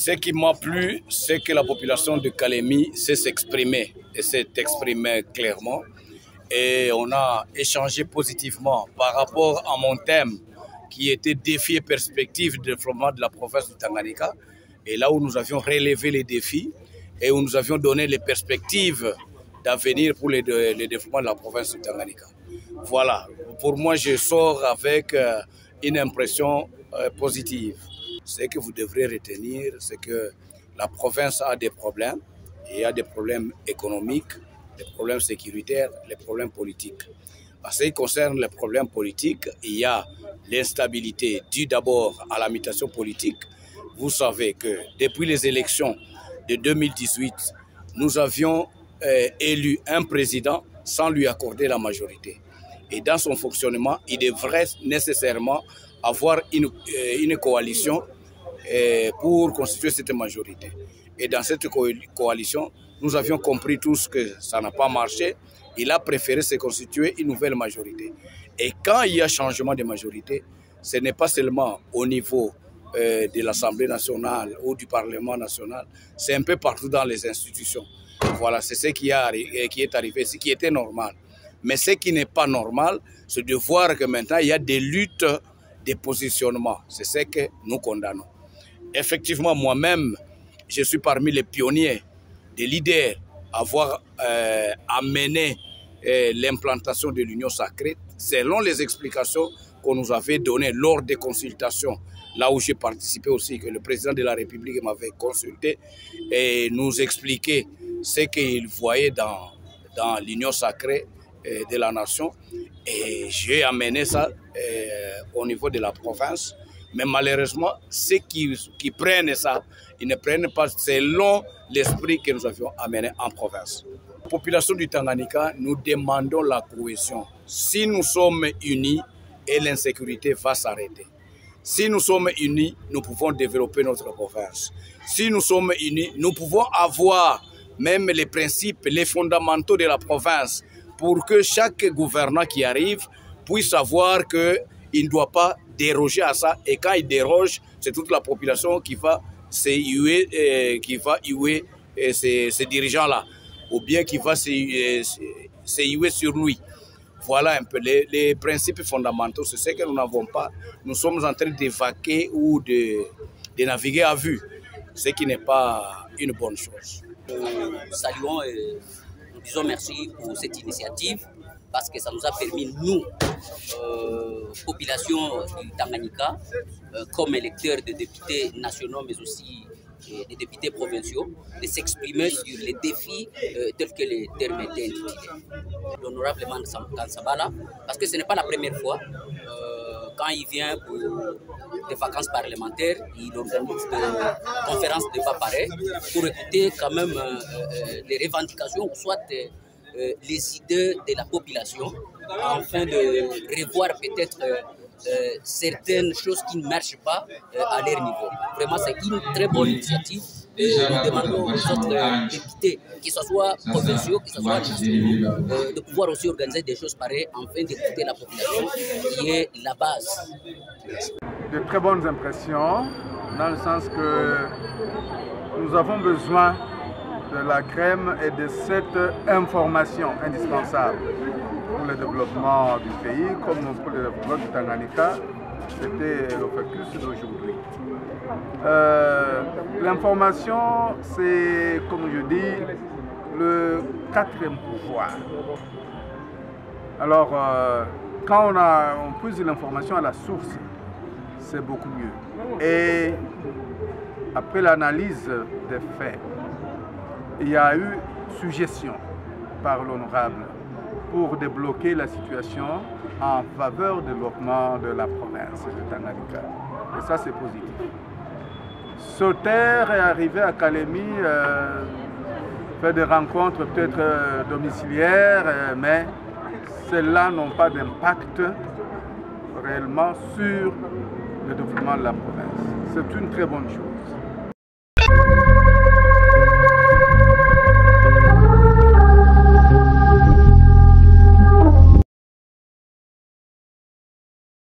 Ce qui m'a plu, c'est que la population de Kalemi sait s'exprimer et s'est exprimée clairement. Et on a échangé positivement par rapport à mon thème qui était défis et perspectives de développement de la province du Tanganyika. Et là où nous avions relevé les défis et où nous avions donné les perspectives d'avenir pour le développement de la province du Tanganyika. Voilà, pour moi je sors avec une impression positive. Ce que vous devrez retenir, c'est que la province a des problèmes. Il y a des problèmes économiques, des problèmes sécuritaires, les problèmes politiques. En ce qui concerne les problèmes politiques, il y a l'instabilité due d'abord à la mutation politique. Vous savez que depuis les élections de 2018, nous avions élu un président sans lui accorder la majorité. Et dans son fonctionnement, il devrait nécessairement avoir une coalition pour constituer cette majorité. Et dans cette coalition, nous avions compris tous que ça n'a pas marché. Il a préféré se constituer une nouvelle majorité. Et quand il y a changement de majorité, ce n'est pas seulement au niveau de l'Assemblée nationale ou du Parlement national, c'est un peu partout dans les institutions. Voilà, c'est ce qui est arrivé, ce qui était normal. Mais ce qui n'est pas normal, c'est de voir que maintenant, il y a des luttes de positionnement. C'est ce que nous condamnons. Effectivement, moi-même, je suis parmi les pionniers, des leaders, à avoir amené l'implantation de l'Union sacrée selon les explications qu'on nous avait données lors des consultations, là où j'ai participé aussi, que le président de la République m'avait consulté et nous expliquait ce qu'il voyait dans l'Union sacrée de la nation. Et j'ai amené ça au niveau de la province. Mais malheureusement, ceux qui prennent ça, ils ne prennent pas selon l'esprit que nous avions amené en province. La population du Tanganyika, nous demandons la cohésion. Si nous sommes unis, et l'insécurité va s'arrêter. Si nous sommes unis, nous pouvons développer notre province. Si nous sommes unis, nous pouvons avoir même les principes, les fondamentaux de la province pour que chaque gouvernant qui arrive puisse savoir qu'il ne doit pas déroger à ça. Et quand il déroge, c'est toute la population qui va huer ces dirigeants-là, ou bien qui va se huer sur lui. Voilà un peu les principes fondamentaux. C'est ce que nous n'avons pas. Nous sommes en train d'évacuer ou de naviguer à vue, ce qui n'est pas une bonne chose. Nous saluons et nous disons merci pour cette initiative parce que ça nous a permis, nous, population du Tanganyika, comme électeurs de députés nationaux mais aussi des députés provinciaux, de s'exprimer sur les défis tels que les termes étaient intitulés. L'honorable Kansabala, parce que ce n'est pas la première fois, quand il vient pour des vacances parlementaires, il organise des conférences de débat pareil pour écouter quand même les revendications ou soit les idées de la population afin de revoir peut-être certaines choses qui ne marchent pas à leur niveau. Vraiment, c'est une très bonne initiative. Nous demandons aux autres députés, que ce soit provinciaux, que ce soit nationaux, de pouvoir aussi organiser des choses pareilles afin d'écouter la population qui est la base. De très bonnes impressions, dans le sens que nous avons besoin de la crème et de cette information indispensable pour le développement du pays, comme pour le développement du Tanganyika. C'était le focus d'aujourd'hui. L'information, c'est, comme je dis, le quatrième pouvoir. Alors, quand on puise l'information à la source, c'est beaucoup mieux. Et après l'analyse des faits, il y a eu suggestion par l'honorable pour débloquer la situation en faveur du développement de la province de Tanganyika. Et ça, c'est positif. Sauter est arrivé à Kalemi, fait des rencontres peut-être domiciliaires, mais celles-là n'ont pas d'impact réellement sur le développement de la province. C'est une très bonne chose.